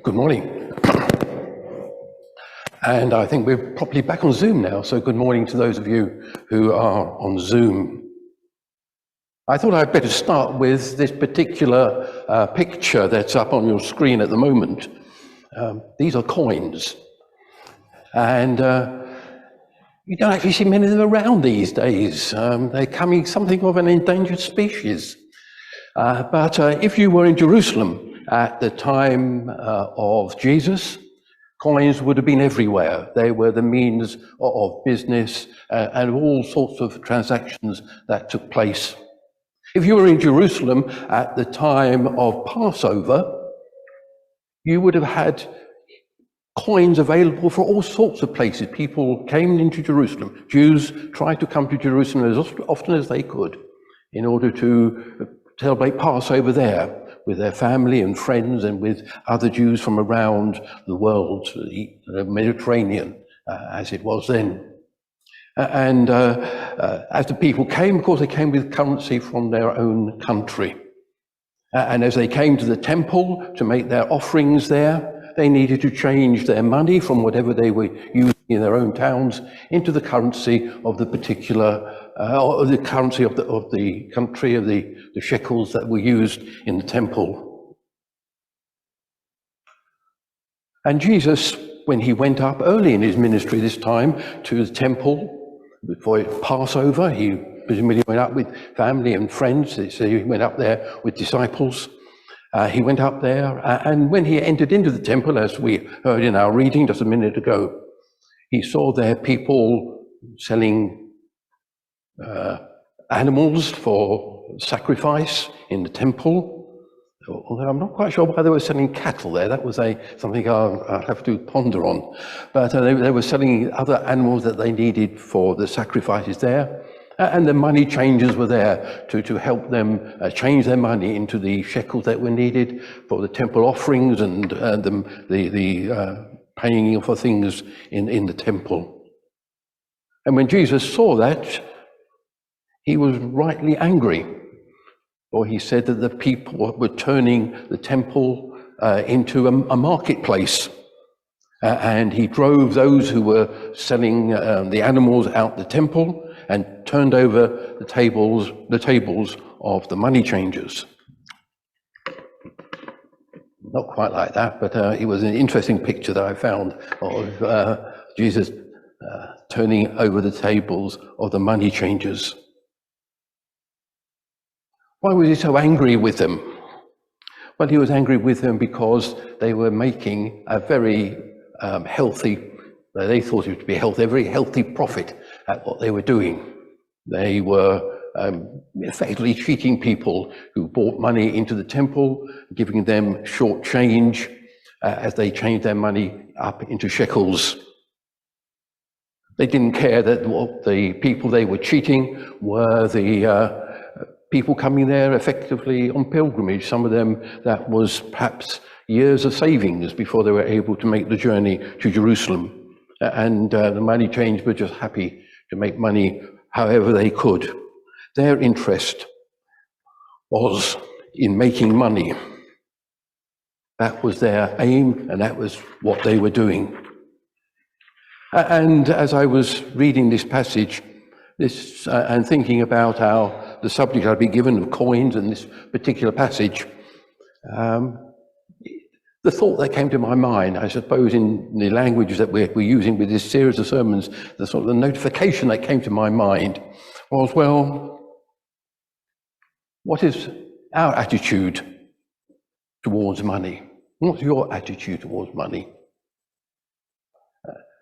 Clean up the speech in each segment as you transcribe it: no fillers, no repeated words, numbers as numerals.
Good morning. And I think we're properly back on Zoom now, so good morning to those of you who are on Zoom. I thought I'd better start with this particular picture that's up on your screen at the moment. These are coins, and you don't actually see many of them around these days. They're coming something of an endangered species. But if you were in Jerusalem at the time of Jesus, coins would have been everywhere. They were the means of business and all sorts of transactions that took place. If you were in Jerusalem at the time of Passover, you would have had coins available for all sorts of places. People came into Jerusalem. Jews tried to come to Jerusalem as often as they could in order to celebrate Passover there with their family and friends and with other Jews from around the world, the Mediterranean, as it was then. And as the people came, of course, they came with currency from their own country. And as they came to the temple to make their offerings there, they needed to change their money from whatever they were using in their own towns into the currency of the particular, or the currency of the country, of the shekels that were used in the temple. And Jesus, when he went up early in his ministry this time to the temple before Passover, he presumably went up with family and friends. So he went up there with disciples. He went up there, and when he entered into the temple, as we heard in our reading just a minute ago, he saw there people selling animals for sacrifice in the temple. Although I'm not quite sure why they were selling cattle there. That was something I'll have to ponder on. But they were selling other animals that they needed for the sacrifices there. And the money changers were there to help them change their money into the shekels that were needed for the temple offerings and the paying for things in the temple. And when Jesus saw that, he was rightly angry, for he said that the people were turning the temple into a marketplace. And he drove those who were selling the animals out the temple and turned over the tables of the money changers. Not quite like that, but it was an interesting picture that I found of Jesus turning over the tables of the money changers. Why was he so angry with them? Well, he was angry with them because they were making a very healthy, they thought it would be a very healthy profit at what they were doing. They were effectively cheating people who brought money into the temple, giving them short change as they changed their money up into shekels. They didn't care that what the people they were cheating were the people coming there effectively on pilgrimage. Some of them, that was perhaps years of savings before they were able to make the journey to Jerusalem. And the money changers were just happy to make money however they could. Their interest was in making money. That was their aim, and that was what they were doing. And as I was reading this passage, and thinking about the subject I'd been given of coins and this particular passage, the thought that came to my mind, I suppose in the language that we're using with this series of sermons, the sort of the notification that came to my mind was, well, what is our attitude towards money? What's your attitude towards money?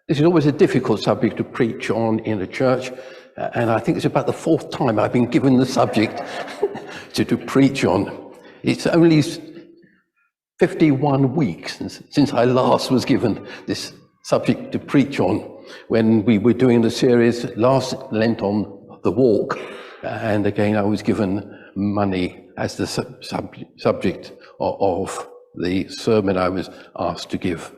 This is always a difficult subject to preach on in a church, and I think it's about the fourth time I've been given the subject to preach on. It's only 51 weeks since I last was given this subject to preach on, when we were doing the series last Lent on the walk, and again I was given money as the subject of the sermon I was asked to give.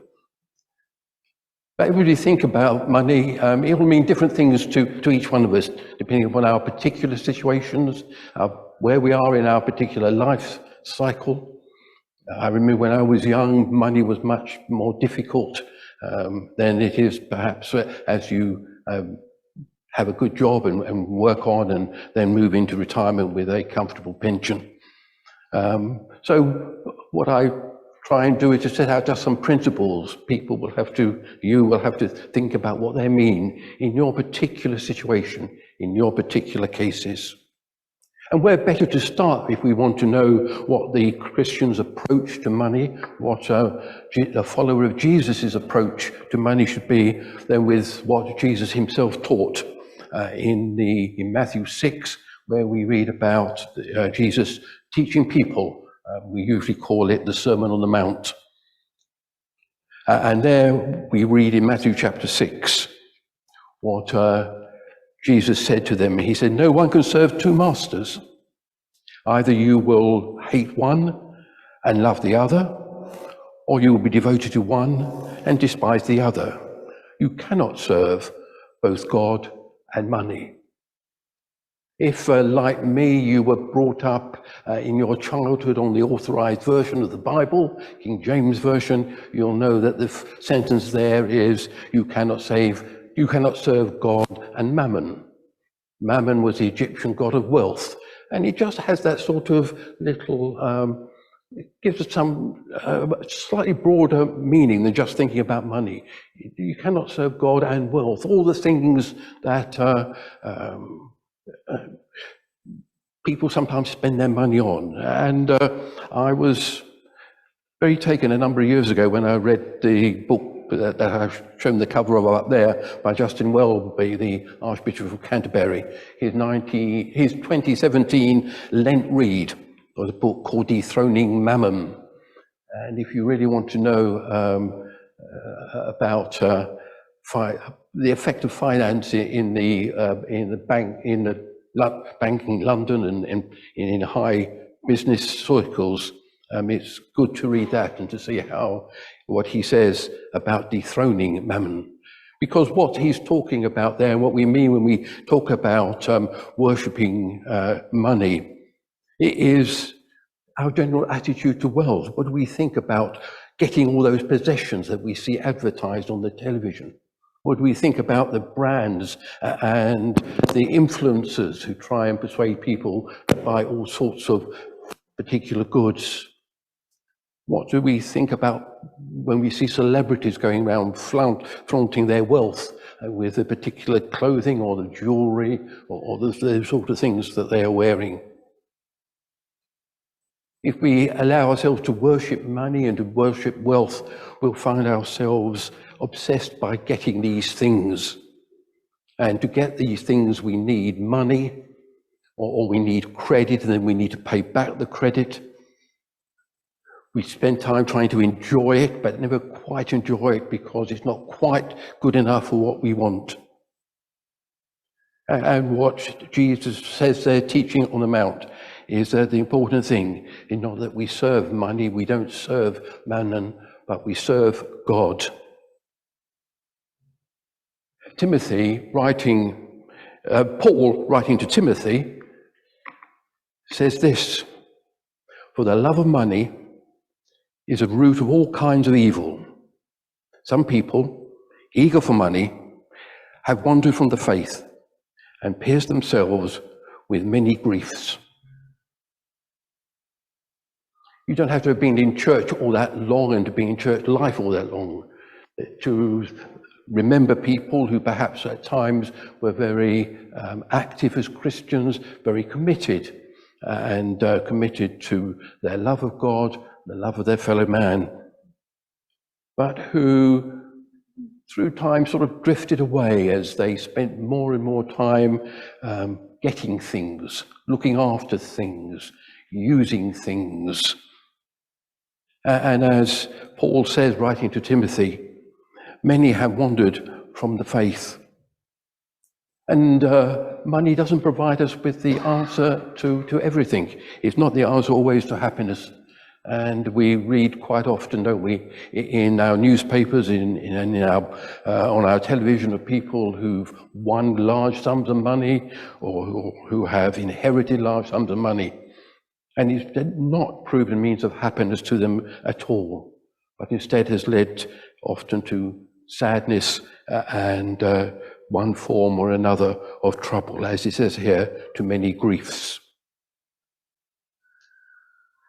But when you think about money, it will mean different things to each one of us, depending upon our particular situations, where we are in our particular life cycle. I remember when I was young, money was much more difficult than it is perhaps as you have a good job and work on and then move into retirement with a comfortable pension. So what I try and do is to set out just some principles. You will have to think about what they mean in your particular situation, in your particular cases. And where better to start if we want to know what the Christian's approach to money, what a follower of Jesus' approach to money should be, than with what Jesus himself taught in Matthew 6, where we read about Jesus teaching people. We usually call it the Sermon on the Mount. And there we read in Matthew chapter 6 what Jesus said to them. He said, "No one can serve two masters. Either you will hate one and love the other, or you will be devoted to one and despise the other. You cannot serve both God and money." If, like me, you were brought up in your childhood on the authorized version of the Bible, King James Version, you'll know that the sentence there is, you cannot serve God and Mammon. Mammon was the Egyptian god of wealth, and it just has that sort of little, it gives us some slightly broader meaning than just thinking about money. You cannot serve God and wealth, all the things that people sometimes spend their money on. And I was very taken a number of years ago when I read the book that I've shown the cover of up there by Justin Welby, the Archbishop of Canterbury, his 2017 Lent read of a book called Dethroning Mammon. And if you really want to know about the effect of finance in the banking London and in high business circles, it's good to read that and to see what he says about dethroning Mammon. Because what he's talking about there, and what we mean when we talk about worshipping money, it is our general attitude to wealth. What do we think about getting all those possessions that we see advertised on the television? What do we think about the brands and the influencers who try and persuade people to buy all sorts of particular goods? What do we think about when we see celebrities going around flaunting their wealth with the particular clothing or the jewelry or the sort of things that they are wearing? If we allow ourselves to worship money and to worship wealth, we'll find ourselves obsessed by getting these things. And to get these things, we need money, or we need credit, and then we need to pay back the credit. We spend time trying to enjoy it, but never quite enjoy it because it's not quite good enough for what we want. And what Jesus says there, teaching on the Mount, is that the important thing is not that we serve money, we don't serve mammon, but we serve God. Paul, writing to Timothy, says this: "For the love of money is a root of all kinds of evil. Some people, eager for money, have wandered from the faith and pierced themselves with many griefs." You don't have to have been in church all that long and to be in church life all that long to remember people who perhaps at times were very active as Christians, very committed, and committed to their love of God, the love of their fellow man, but who through time sort of drifted away as they spent more and more time getting things, looking after things, using things. And as Paul says, writing to Timothy, many have wandered from the faith. And money doesn't provide us with the answer to everything. It's not the answer always to happiness. And we read quite often, don't we, in our newspapers, on our television, of people who've won large sums of money or who have inherited large sums of money. And it's not proven a means of happiness to them at all, but instead has led often to sadness and one form or another of trouble, as it says here, to many griefs.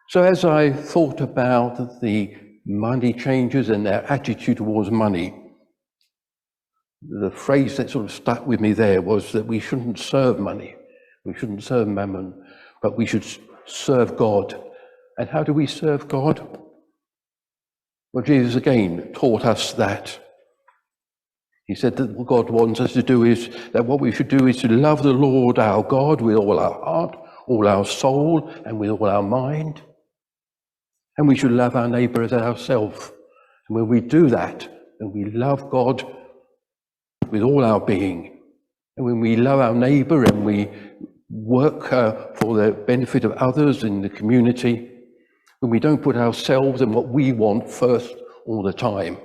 So as I thought about the money changers and their attitude towards money, the phrase that sort of stuck with me there was that we shouldn't serve money, we shouldn't serve mammon, but we should serve God. And how do we serve God? Well, Jesus again taught us that. He said that what God wants us to do is, that what we should do is to love the Lord our God with all our heart, all our soul, and with all our mind. And we should love our neighbour as ourselves. And when we do that, and we love God with all our being, and when we love our neighbour and we work for the benefit of others in the community, when we don't put ourselves and what we want first all the time,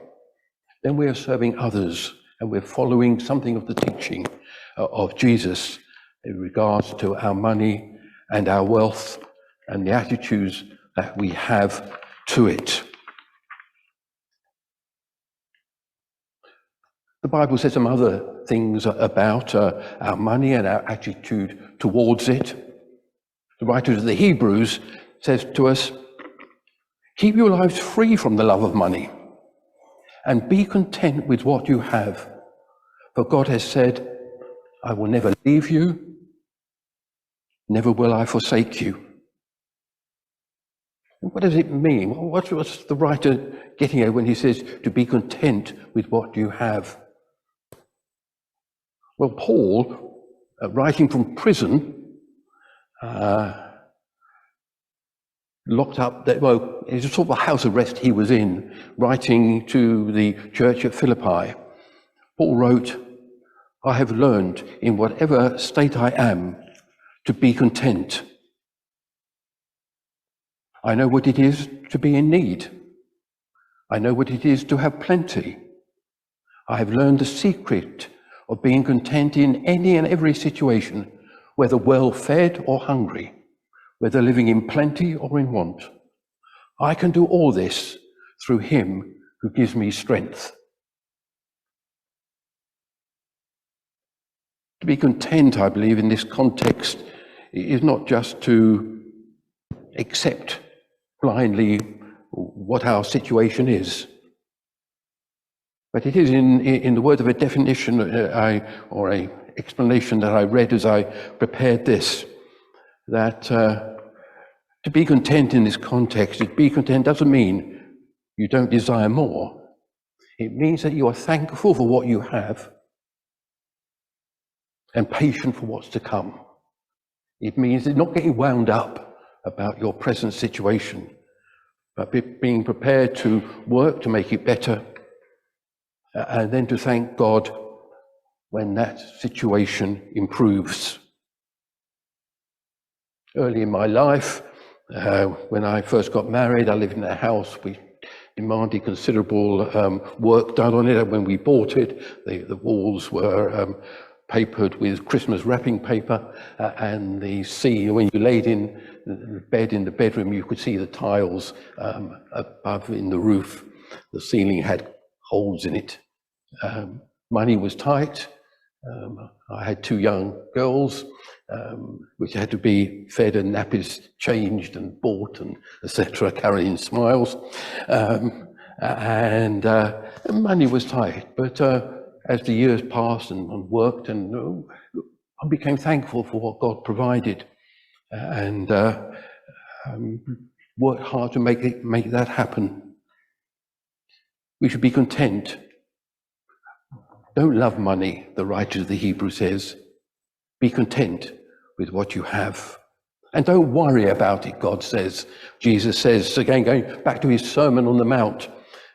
then we are serving others and we're following something of the teaching of Jesus in regards to our money and our wealth and the attitudes that we have to it. The Bible says some other things about our money and our attitude towards it. The writer of the Hebrews says to us, keep your lives free from the love of money and be content with what you have. For God has said, I will never leave you, never will I forsake you. What does it mean? What's the writer getting at when he says to be content with what you have? Well, Paul, writing from prison, locked up, well, it's a sort of a house arrest he was in, writing to the church at Philippi. Paul wrote, I have learned in whatever state I am to be content. I know what it is to be in need. I know what it is to have plenty. I have learned the secret of being content in any and every situation, whether well-fed or hungry, whether living in plenty or in want. I can do all this through him who gives me strength. To be content, I believe, in this context is not just to accept blindly what our situation is, but it is in the words of a definition or an explanation that I read as I prepared this, that to be content in this context, to be content doesn't mean you don't desire more. It means that you are thankful for what you have and patient for what's to come. It means that not getting wound up about your present situation, but being prepared to work to make it better, and then to thank God when that situation improves. Early in my life, when I first got married, I lived in a house. We demanded considerable work done on it. And when we bought it, the walls were papered with Christmas wrapping paper, and when you laid in the bed in the bedroom, you could see the tiles above in the roof. The ceiling had holes in it. Money was tight. I had two young girls, which had to be fed and nappies changed and bought and etc., carrying smiles. And money was tight. But as the years passed and worked, and I became thankful for what God provided, and worked hard to make that happen. We should be content. Don't love money, the writer of the Hebrew says. Be content with what you have. And don't worry about it, God says. Jesus says, again, going back to his Sermon on the Mount,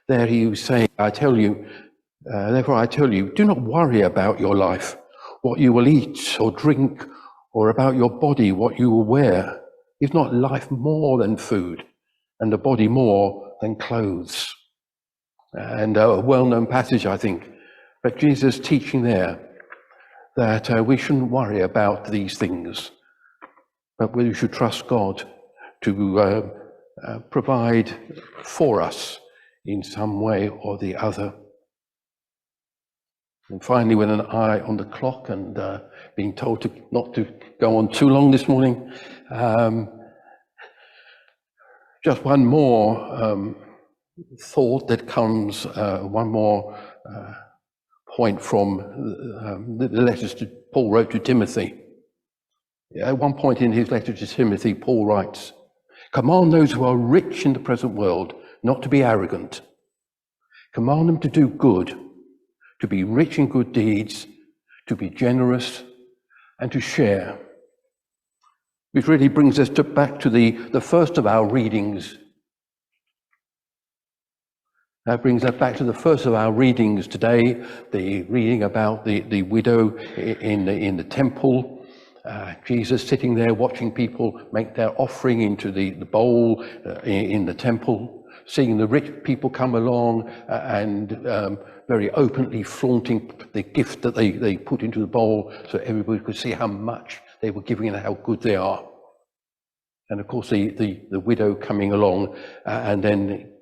there he was saying, therefore I tell you, do not worry about your life, what you will eat or drink, or about your body, what you will wear. Is not life more than food, and the body more than clothes? And a well-known passage, I think, but Jesus teaching there that we shouldn't worry about these things, but we should trust God to provide for us in some way or the other. And finally, with an eye on the clock and being told not to go on too long this morning, just one more thought that comes, one more point from the letters Paul wrote to Timothy. At one point in his letter to Timothy, Paul writes, "Command those who are rich in the present world not to be arrogant. Command them to do good, to be rich in good deeds, to be generous, and to share." Which really brings us back to the first of our readings. That brings us back to the first of our readings today, the reading about the widow in the temple. Jesus sitting there watching people make their offering into the bowl in the temple, seeing the rich people come along and very openly flaunting the gift that they put into the bowl so everybody could see how much they were giving and how good they are. And of course the widow coming along and then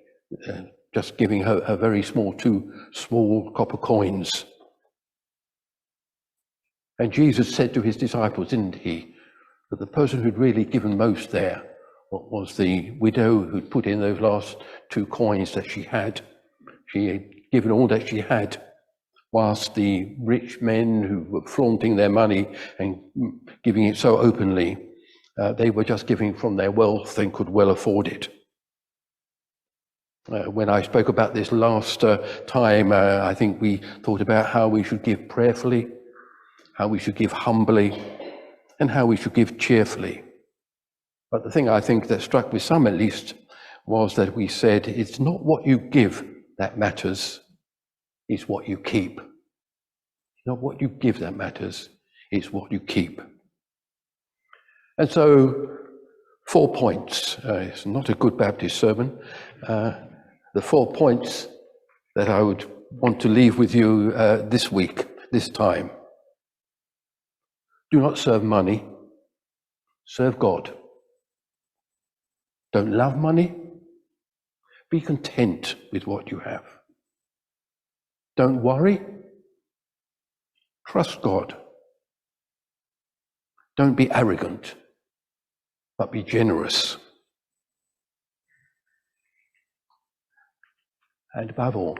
just giving her very two small copper coins. And Jesus said to his disciples, didn't he, that the person who'd really given most there was the widow who'd put in those last 2 coins that she had. She had given all that she had, whilst the rich men who were flaunting their money and giving it so openly, they were just giving from their wealth and could well afford it. When I spoke about this last time, I think we thought about how we should give prayerfully, how we should give humbly, and how we should give cheerfully. But the thing I think that struck with some at least was that we said it's not what you give that matters, it's what you keep. It's not what you give that matters, it's what you keep. And so 4 points. It's not a good Baptist sermon. The 4 points that I would want to leave with you this week, this time. Do not serve money, serve God. Don't love money, be content with what you have. Don't worry, trust God. Don't be arrogant, but be generous. And above all,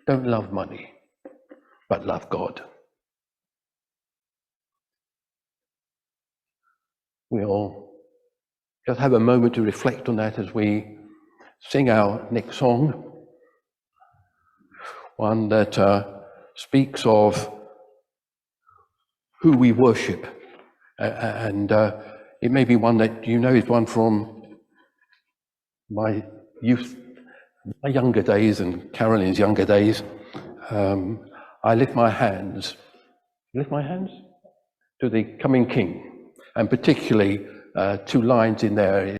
don't love money, but love God. We'll just have a moment to reflect on that as we sing our next song, one that speaks of who we worship. And it may be one that you know is one from my youth, my younger days and Carolyn's younger days. I lift my hands to the coming King, and particularly 2 lines in there